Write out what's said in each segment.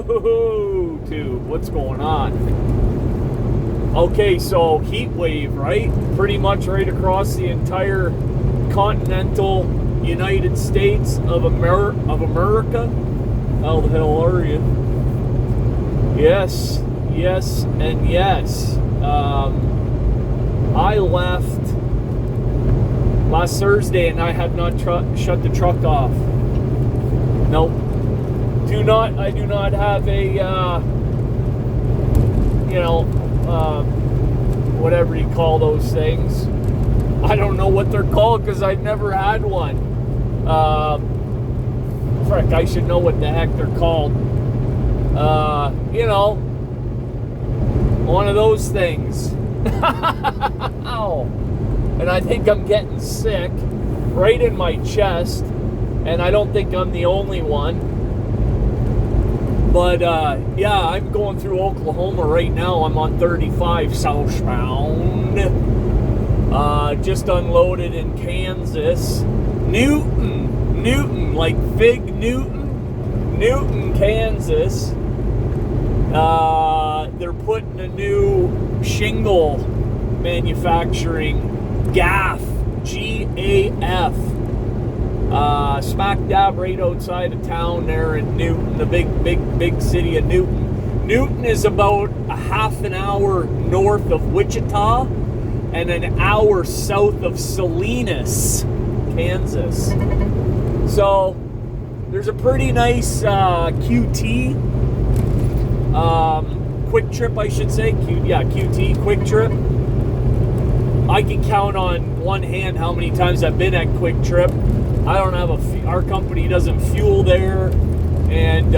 YouTube, what's going on? Okay, so heat wave, right? Pretty much right across the entire continental United States of America. How the hell are you? Yes, and yes. I left last Thursday and I had not shut the truck off. Nope. I do not have a, whatever you call those things. I don't know what they're called because I've never had one. Frick, I should know what the heck they're called. One of those things. Ow. And I think I'm getting sick right in my chest, and I don't think I'm the only one. But yeah, I'm going through Oklahoma right now. I'm on 35 southbound. Just unloaded in Kansas. Newton, like Fig Newton, Kansas. They're putting a new shingle manufacturing, GAF, G-A-F, smack dab right outside of town there in Newton, the big city of Newton. Newton is about a half an hour north of Wichita and an hour south of Salinas, Kansas. So there's a pretty nice QT, quick trip, I should say. QT, quick trip. I can count on one hand how many times I've been at Quick Trip. I don't have our company doesn't fuel there, and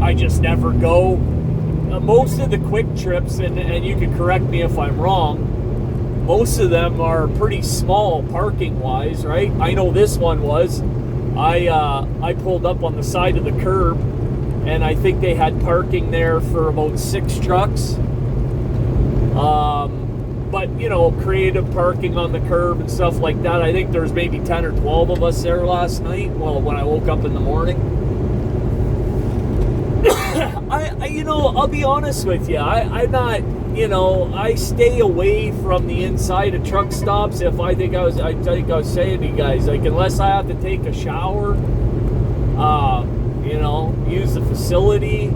I just never go. Most of the Quick Trips, and you can correct me if I'm wrong, most of them are pretty small parking wise, right? I know this one was. I pulled up on the side of the curb, and I think they had parking there for about 6 trucks. But, creative parking on the curb and stuff like that. I think there's maybe 10 or 12 of us there last night. Well, when I woke up in the morning. I'll be honest with you. I'm not, I stay away from the inside of truck stops. If I think I was saying to you guys, like, unless I have to take a shower, use the facility,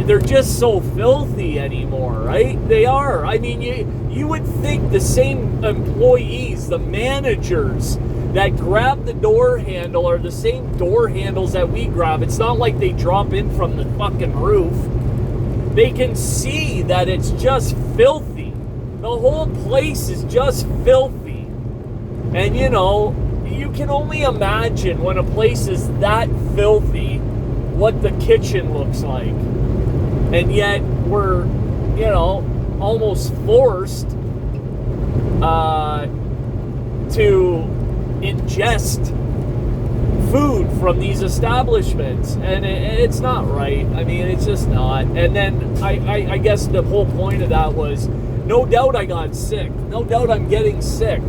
they're just so filthy anymore, right? They are. I mean, you would think the same employees, the managers that grab the door handle are the same door handles that we grab. It's not like they drop in from the fucking roof. They can see that it's just filthy. The whole place is just filthy. And you can only imagine when a place is that filthy what the kitchen looks like. And yet we're, almost forced to ingest food from these establishments. And it's not right. I mean, it's just not. And then I guess the whole point of that was, no doubt I got sick. No doubt I'm getting sick.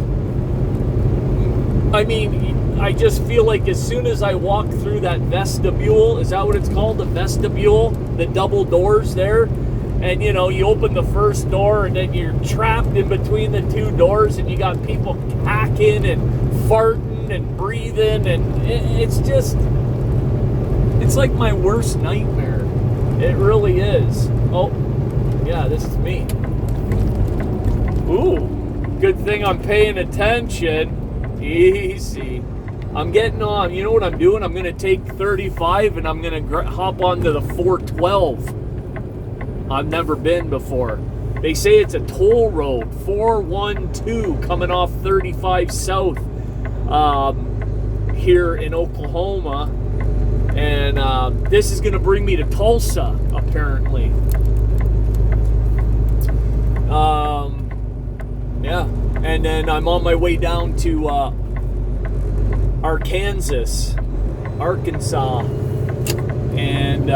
I mean, I just feel like as soon as I walk through that vestibule, is that what it's called? The vestibule? The double doors there? And, you open the first door and then you're trapped in between the 2 doors and you got people hacking and farting and breathing, and it's like my worst nightmare. It really is. Oh, yeah, this is me. Ooh, good thing I'm paying attention. Easy. I'm getting on. You know what I'm doing? I'm going to take 35 and I'm going to hop onto the 412. I've never been before. They say it's a toll road, 412, coming off 35 South here in Oklahoma. And this is going to bring me to Tulsa, apparently. Yeah. And then I'm on my way down to Arkansas. And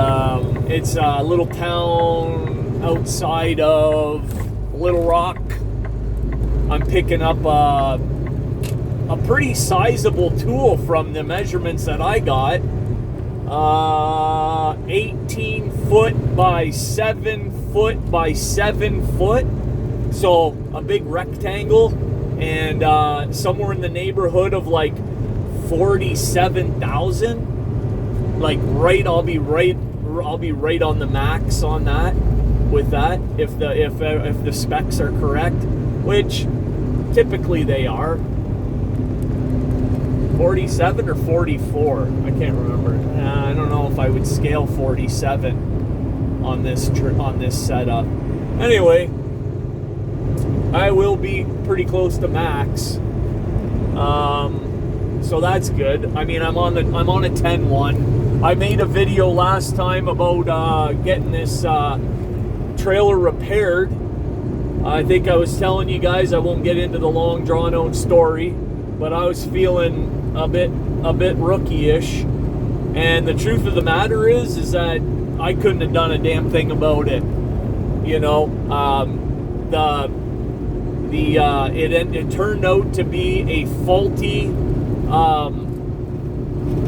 it's a little town outside of Little Rock. I'm picking up a pretty sizable tool from the measurements that I got. 18 foot by 7 foot by 7 foot. So a big rectangle, and somewhere in the neighborhood of like 47,000. Like I'll be right on the max on that with that if the specs are correct, which typically they are. 47 or 44, I can't remember. I don't know if I would scale 47 on this setup. Anyway, I will be pretty close to max, so that's good. I mean, I'm on a ThAN. I made a video last time about getting this trailer repaired. I think I was telling you guys, I won't get into the long drawn out story, but I was feeling a bit rookie-ish, and the truth of the matter is that I couldn't have done a damn thing about it. You know, it turned out to be a faulty.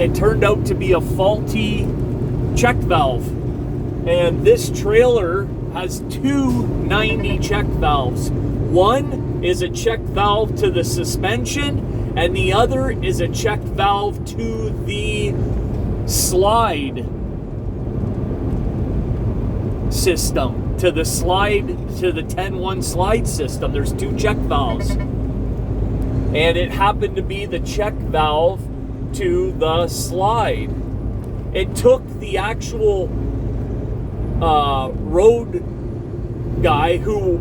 It turned out to be a faulty check valve, and this trailer has two 90 check valves. One is a check valve to the suspension, and the other is a check valve to the slide system, to the ThAN slide system. There's two check valves, and it happened to be the check valve to the slide. It took the actual road guy who,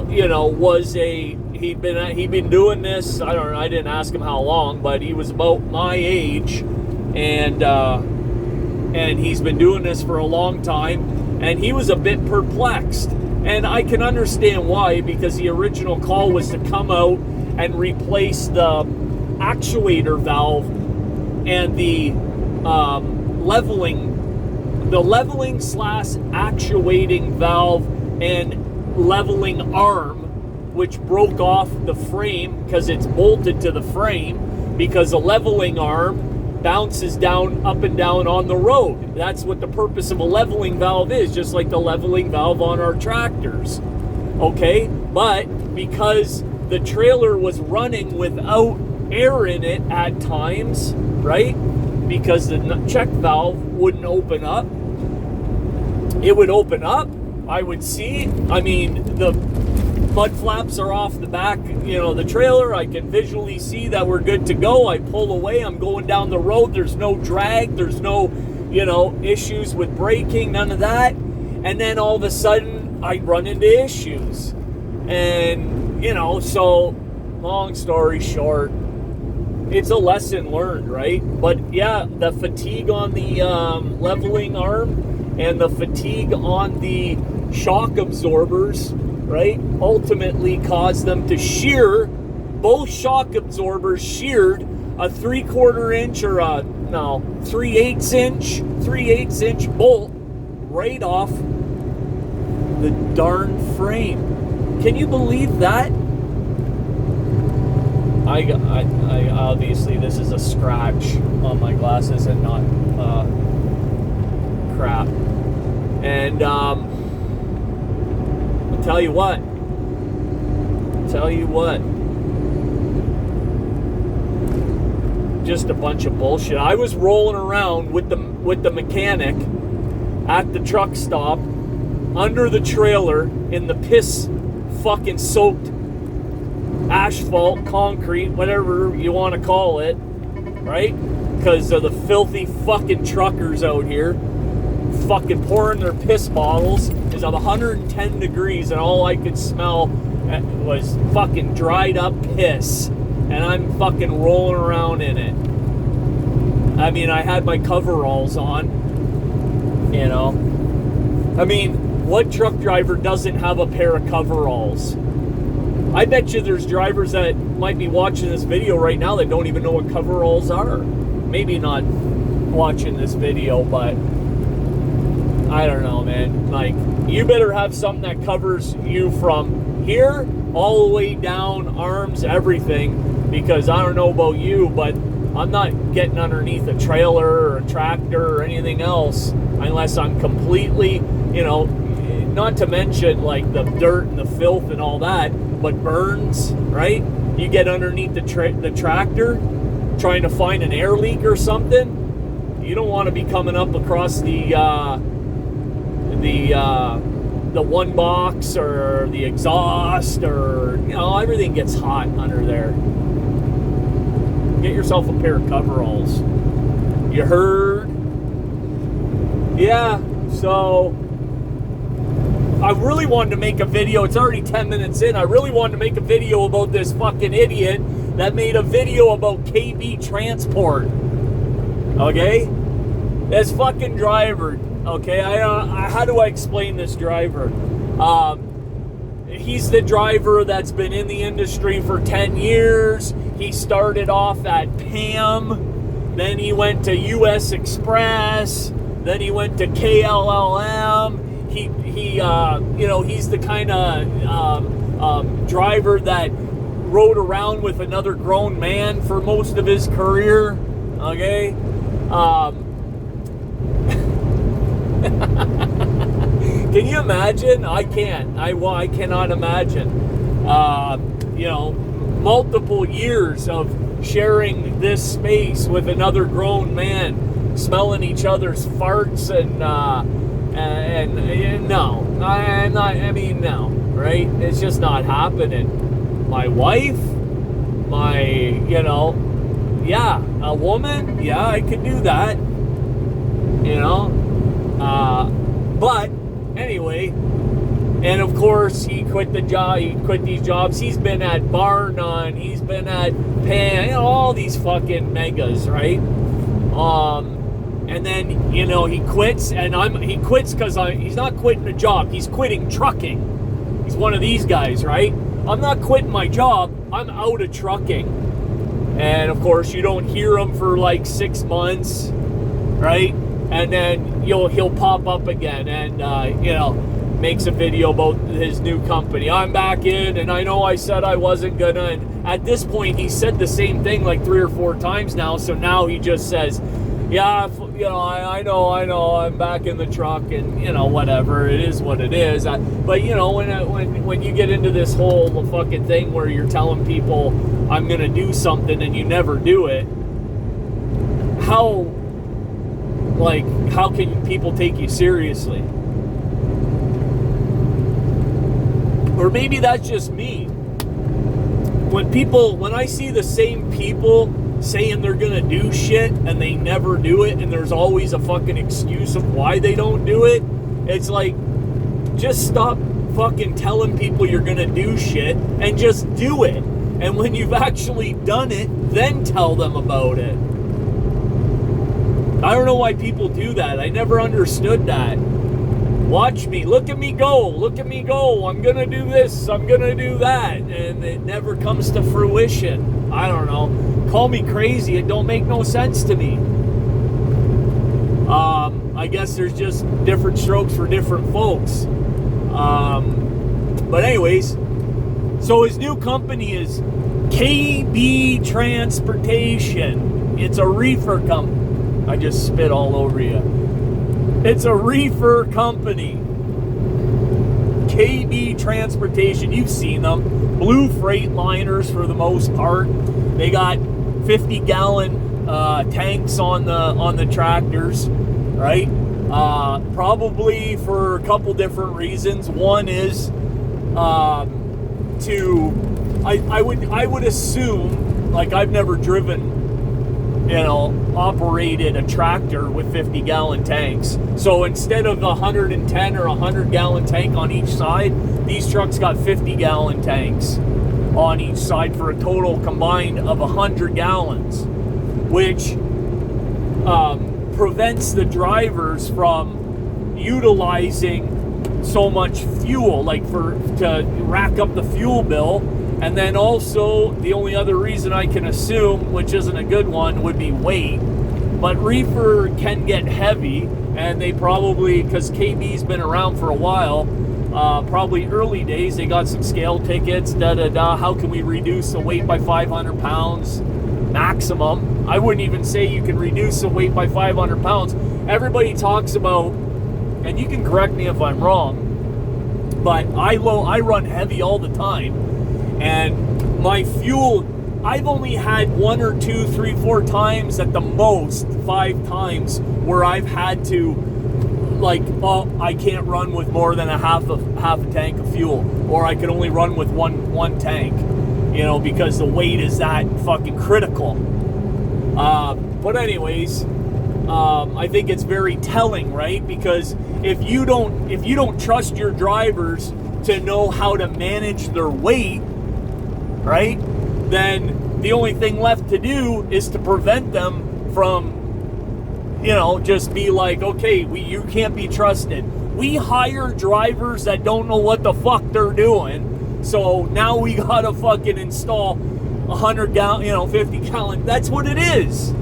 you know, he'd been doing this. I don't know. I didn't ask him how long, but he was about my age, and he's been doing this for a long time. And he was a bit perplexed, and I can understand why, because the original call was to come out and replace the actuator valve and the leveling slash actuating valve and leveling arm, which broke off the frame because it's bolted to the frame, because the leveling arm bounces down, up and down on the road. That's what the purpose of a leveling valve is, just like the leveling valve on our tractors. Okay, but because the trailer was running without air in it at times, right? Because the check valve wouldn't open up. It would open up, I would see. I mean, the mud flaps are off the back, you know, the trailer. I can visually see that we're good to go. I pull away, I'm going down the road. There's no drag, there's no, you know, issues with braking, none of that. And then all of a sudden, I run into issues. And, you know, so long story short, it's a lesson learned, right? But yeah, the fatigue on the leveling arm and the fatigue on the shock absorbers, right, ultimately caused them to shear. Both shock absorbers sheared a 3/4 inch or a 3/8 inch bolt right off the darn frame. Can you believe that? I obviously, this is a scratch on my glasses and not crap. And I'll tell you what. Just a bunch of bullshit. I was rolling around with the mechanic at the truck stop under the trailer in the piss fucking soaked asphalt, concrete, whatever you want to call it, right? Because of the filthy fucking truckers out here fucking pouring their piss bottles. It's 110 degrees and all I could smell was fucking dried up piss, and I'm fucking rolling around in it. I mean, I had my coveralls on, you know. I mean, what truck driver doesn't have a pair of coveralls? I bet you there's drivers that might be watching this video right now that don't even know what coveralls are. Maybe not watching this video, but I don't know, man. Like, you better have something that covers you from here all the way down, arms, everything, because I don't know about you, but I'm not getting underneath a trailer or a tractor or anything else unless I'm completely, not to mention like the dirt and the filth and all that, but burns, right? You get underneath the tractor trying to find an air leak or something. You don't want to be coming up across the one box or the exhaust, or everything gets hot under there. Get yourself a pair of coveralls. You heard? Yeah, so I really wanted to make a video. It's already 10 minutes in. I really wanted to make a video about this fucking idiot that made a video about KB Transport. Okay? This fucking driver. Okay, how do I explain this driver? He's the driver that's been in the industry for 10 years. He started off at PAM, then he went to US Express, then he went to KLLM. He's the kind of driver that rode around with another grown man for most of his career. Okay? Can you imagine? I can't. I cannot imagine. Multiple years of sharing this space with another grown man, smelling each other's farts and no, I'm not. I mean, no, right? It's just not happening. My wife, a woman, yeah, I could do that. But anyway, and of course he quit the job. He quit these jobs. He's been at Bar None. He's been at Pan. All these fucking megas, right? And then he quits, and he quits because he's not quitting a job. He's quitting trucking. He's one of these guys, right? I'm not quitting my job. I'm out of trucking. And of course, you don't hear him for like 6 months, right? And then he'll pop up again and makes a video about his new company. I'm back in, and I know I said I wasn't gonna. And at this point, he said the same thing like 3 or 4 times now. So now he just says, "Yeah, I know, I'm back in the truck, and whatever. It is what it is." But when you get into this whole fucking thing where you're telling people I'm gonna do something and you never do it, how can people take you seriously? Or maybe that's just me. When I see the same people saying they're gonna do shit and they never do it, and there's always a fucking excuse of why they don't do it, it's like, just stop fucking telling people you're gonna do shit and just do it. And when you've actually done it, then tell them about it. I don't know why people do that. I never understood that. Watch me. Look at me go. Look at me go. I'm going to do this. I'm going to do that. And it never comes to fruition. I don't know. Call me crazy. It don't make no sense to me. I guess there's just different strokes for different folks. But anyways, so his new company is KB Transportation. It's a reefer company. I just spit all over you. It's a reefer company. KB Transportation. You've seen them. Blue freight liners for the most part. They got 50-gallon tanks on the tractors, right? Probably for a couple different reasons. One is I would assume, like, I've never driven, operated a tractor with 50-gallon tanks. So instead of 110 or 100-gallon tank on each side, these trucks got 50-gallon tanks on each side for a total combined of 100 gallons, which prevents the drivers from utilizing so much fuel, to rack up the fuel bill. And then also, the only other reason I can assume, which isn't a good one, would be weight. But reefer can get heavy, and they probably, because KB's been around for a while, probably early days, they got some scale tickets, how can we reduce the weight by 500 pounds maximum? I wouldn't even say you can reduce the weight by 500 pounds. Everybody talks about, and you can correct me if I'm wrong, but I run heavy all the time, and my fuel, I've only had 1 or 2, 3, 4 times at the most, 5 times, where I've had to, like, oh, I can't run with more than a half a tank of fuel, or I can only run with one tank, you know, because the weight is that fucking critical. But anyways, I think it's very telling, right? Because if you don't trust your drivers to know how to manage their weight, right, then the only thing left to do is to prevent them from, you know, just be like, okay, you can't be trusted. We hire drivers that don't know what the fuck they're doing, so now we gotta fucking install 100 gallon, you know, 50 gallon. That's what it is,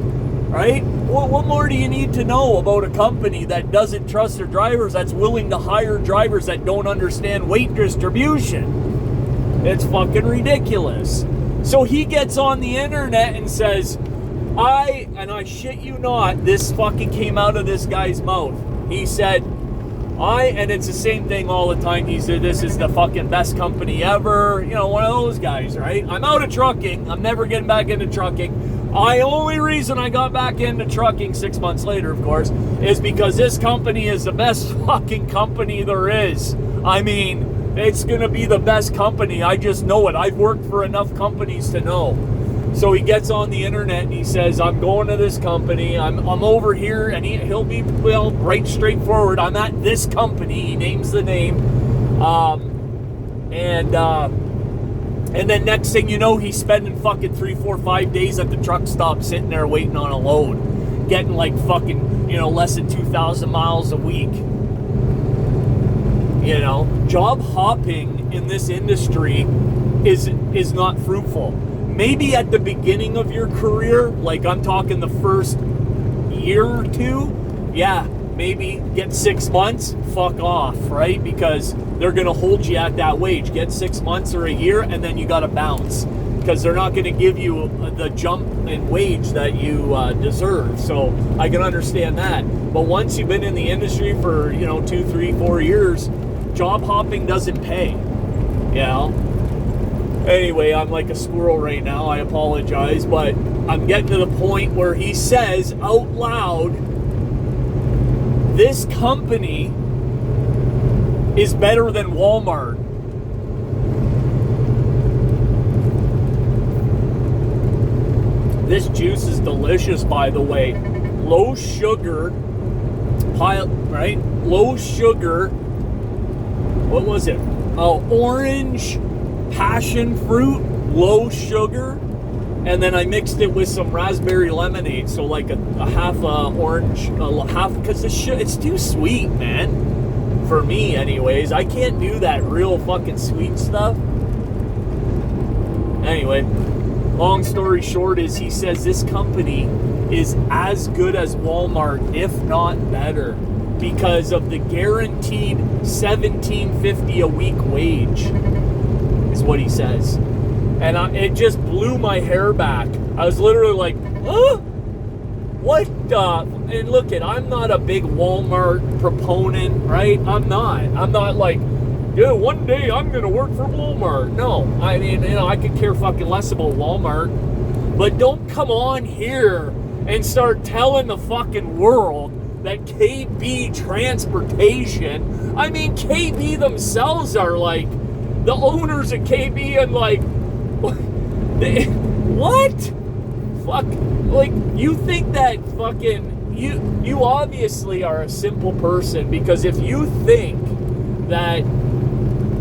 right? Well, what more do you need to know about a company that doesn't trust their drivers, that's willing to hire drivers that don't understand weight distribution? It's fucking ridiculous. So he gets on the internet and says, I shit you not, this fucking came out of this guy's mouth. He said, and it's the same thing all the time. He said, this is the fucking best company ever. You know, one of those guys, right? I'm out of trucking. I'm never getting back into trucking. Only reason I got back into trucking 6 months later, of course, is because this company is the best fucking company there is. I mean, it's going to be the best company. I just know it. I've worked for enough companies to know. So he gets on the internet and he says, I'm going to this company. I'm over here, and he'll be, well, right straightforward. I'm at this company. He names the name. And then next thing you know, he's spending fucking 3, 4, 5 days at the truck stop sitting there waiting on a load. Getting like fucking, you know, less than 2,000 miles a week. You know, job hopping in this industry is not fruitful. Maybe at the beginning of your career, like I'm talking the first year or two, yeah, maybe get 6 months, fuck off, right? Because they're going to hold you at that wage. Get 6 months or a year, and then you got to bounce, because they're not going to give you the jump in wage that you deserve. So I can understand that. But once you've been in the industry for, you know, 2, 3, 4 years, job hopping doesn't pay, you know? Anyway, I'm like a squirrel right now. I apologize, but I'm getting to the point where he says out loud, this company is better than Walmart. This juice is delicious, by the way. Low sugar, right? Low sugar. What was it? Oh, orange passion fruit, low sugar, and then I mixed it with some raspberry lemonade, so like a half orange, half, because it's too sweet, man, for me anyways. I can't do that real fucking sweet stuff. Anyway, long story short is he says this company is as good as Walmart, if not better, because of the guaranteed $17.50 a week wage, is what he says. And it just blew my hair back. I was literally like, huh? What? And look, I'm not a big Walmart proponent, right? I'm not like, yeah, one day I'm going to work for Walmart. No, I mean, you know, I could care fucking less about Walmart. But don't come on here and start telling the fucking world that KB Transportation, I mean, KB themselves are like, the owners of KB, and like, what? Fuck, like, you think that fucking, you obviously are a simple person, because if you think that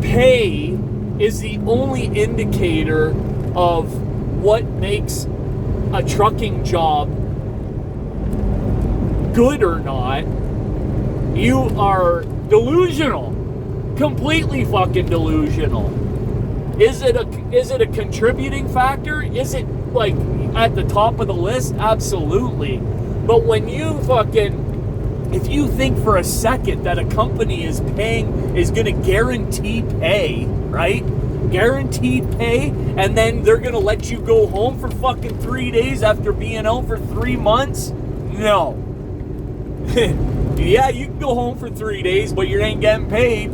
pay is the only indicator of what makes a trucking job good or not, you are delusional. Completely fucking delusional. Is it a contributing factor? Is it like at the top of the list? Absolutely. But when you fucking if you think for a second that a company is going to guarantee pay, right? Guaranteed pay, and then they're going to let you go home for fucking 3 days after being out for 3 months? No. Yeah, you can go home for 3 days, but you ain't getting paid.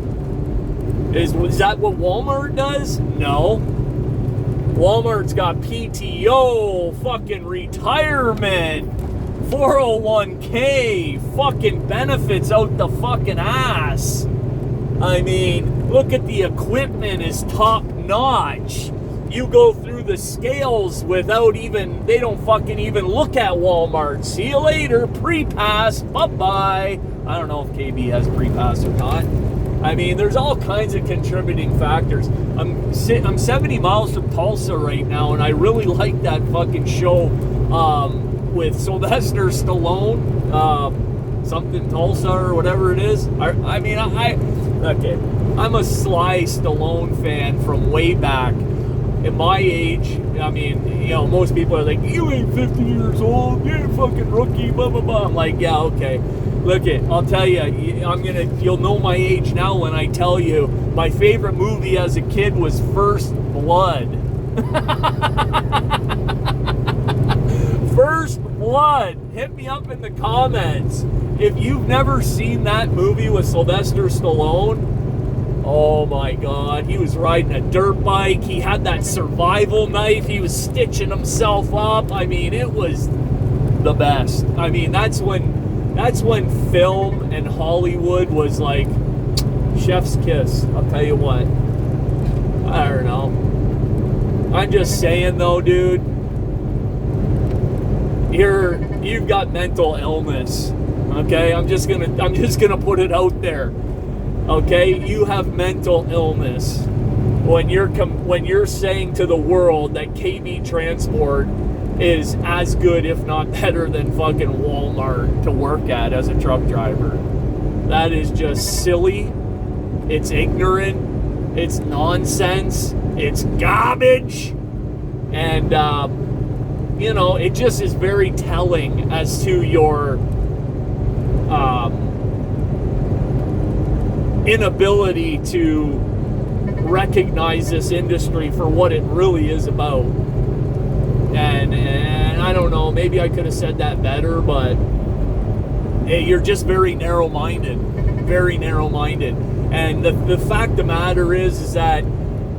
Is that what Walmart does? No. Walmart's got PTO, fucking retirement, 401k, fucking benefits out the fucking ass. I mean, look at the equipment is top notch. You go through the scales without even, they don't fucking even look at Walmart. See you later, pre-pass, bye-bye. I don't know if KB has pre-pass or not. I mean, there's all kinds of contributing factors. I'm 70 miles from Tulsa right now, and I really like that fucking show with Sylvester Stallone, something Tulsa or whatever it is. Okay, I'm a Sly Stallone fan from way back. At my age, I mean, you know, most people are like, you ain't 50 years old, you're a fucking rookie, blah, blah, blah. I'm like, yeah, okay. Look I'll tell you, you'll know my age now when I tell you my favorite movie as a kid was First Blood. First Blood. Hit me up in the comments. If you've never seen that movie with Sylvester Stallone, oh my God, he was riding a dirt bike. He had that survival knife. He was stitching himself up. I mean, it was the best. I mean, that's when film and Hollywood was like chef's kiss. I'll tell you what. I don't know. I'm just saying though, dude. You've got mental illness. Okay? I'm just gonna put it out there. Okay? You have mental illness when you're saying to the world that KB Transport is as good, if not better, than fucking Walmart to work at as a truck driver. That is just silly. It's ignorant. It's nonsense. It's garbage. And, you know, it just is very telling as to your inability to recognize this industry for what it really is about. And I don't know, maybe I could have said that better, but hey, you're just very narrow-minded. Very narrow-minded. And the fact of the matter is that,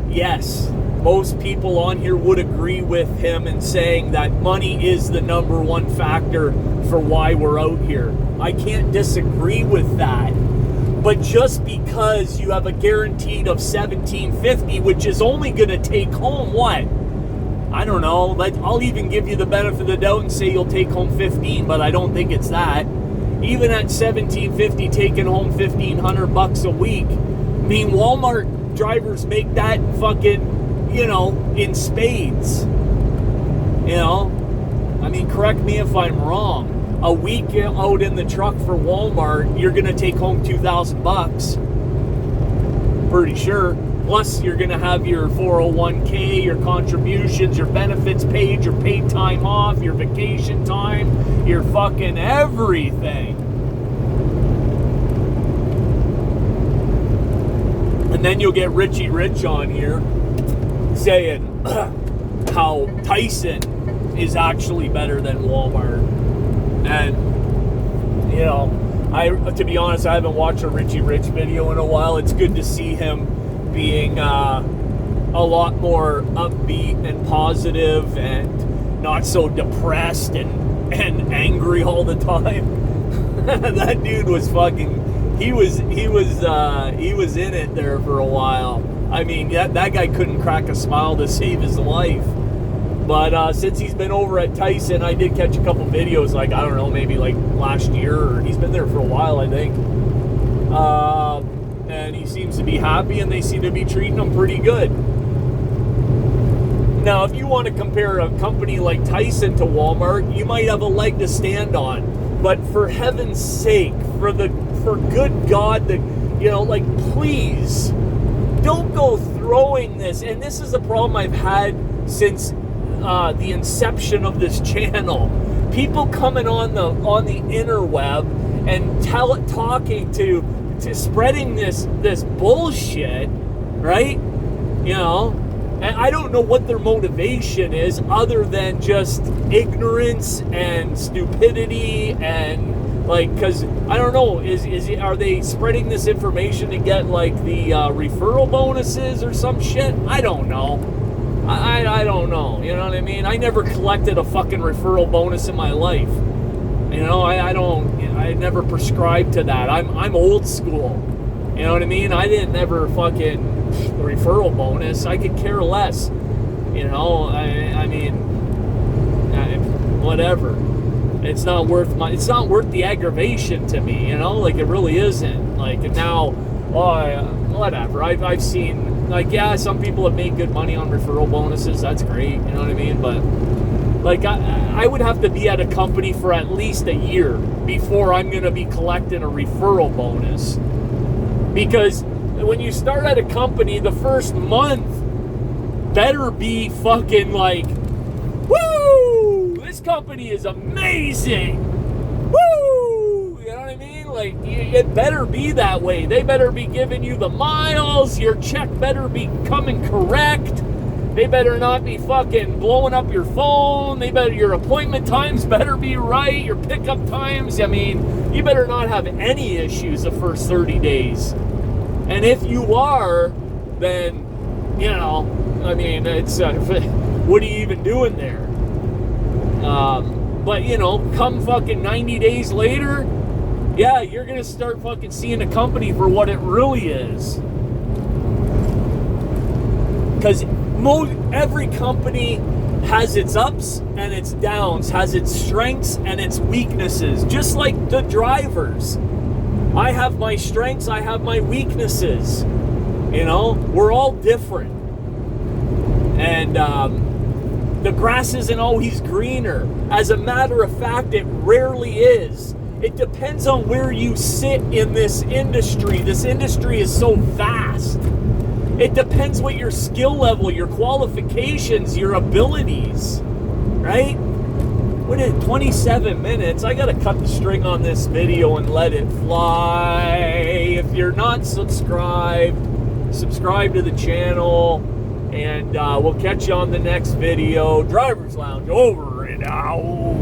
yes, most people on here would agree with him in saying that money is the number one factor for why we're out here. I can't disagree with that. But just because you have a guaranteed of $17.50, which is only going to take home what? I don't know. I'll even give you the benefit of the doubt and say you'll take home $15, but I don't think it's that. Even at $17.50, taking home $1,500 a week. I mean, Walmart drivers make that fucking, you know, in spades. You know? I mean, correct me if I'm wrong. A week out in the truck for Walmart, you're going to take home $2,000. Pretty sure. Plus, you're going to have your 401k, your contributions, your benefits paid, your paid time off, your vacation time, your fucking everything. And then you'll get Richie Rich on here saying how ThAN is actually better than Walmart. And, you know, to be honest, I haven't watched a Richie Rich video in a while. It's good to see him being a lot more upbeat and positive and not so depressed and angry all the time. That dude was fucking, he was in it there for a while. I mean, that guy couldn't crack a smile to save his life. But since he's been over at ThAN, I did catch a couple videos, like, I don't know, maybe like last year, or he's been there for a while, I think. And he seems to be happy, and they seem to be treating him pretty good. Now, if you want to compare a company like ThAN to Walmart, you might have a leg to stand on. But for heaven's sake, for good God, please, don't go throwing this. And this is a problem I've had since the inception of this channel. people coming on the interweb and talking to spreading this bullshit, right? You know, and I don't know what their motivation is other than just ignorance and stupidity and like, because I don't know, are they spreading this information to get like the referral bonuses or some shit? I don't know. I don't know. You know what I mean? I never collected a fucking referral bonus in my life. You know, I never prescribed to that. I'm old school. You know what I mean? I didn't never fucking referral bonus. I could care less. You know, I mean, whatever. It's not worth the aggravation to me, you know, like it really isn't. Like now, whatever. I've seen, like, yeah, some people have made good money on referral bonuses. That's great, you know what I mean? But like, I would have to be at a company for at least a year before I'm going to be collecting a referral bonus. Because when you start at a company, the first month better be fucking like, woo! This company is amazing! Woo! You know what I mean? Like, it better be that way. They better be giving you the miles. Your check better be coming correct. They better not be fucking blowing up your phone. Your appointment times better be right. Your pickup times. I mean, you better not have any issues the first 30 days. And if you are, then, you know, I mean, it's, what are you even doing there? But, you know, come fucking 90 days later, yeah, you're going to start fucking seeing a company for what it really is. Because every company has its ups and its downs, has its strengths and its weaknesses, just like the drivers. I have my strengths, I have my weaknesses. You know, we're all different. And the grass isn't always greener. As a matter of fact, it rarely is. It depends on where you sit in this industry. This industry is so vast. It depends what your skill level, your qualifications, your abilities, right? What is 27 minutes? I gotta cut the string on this video and let it fly. If you're not subscribed, subscribe to the channel, and we'll catch you on the next video. Driver's Lounge over and out.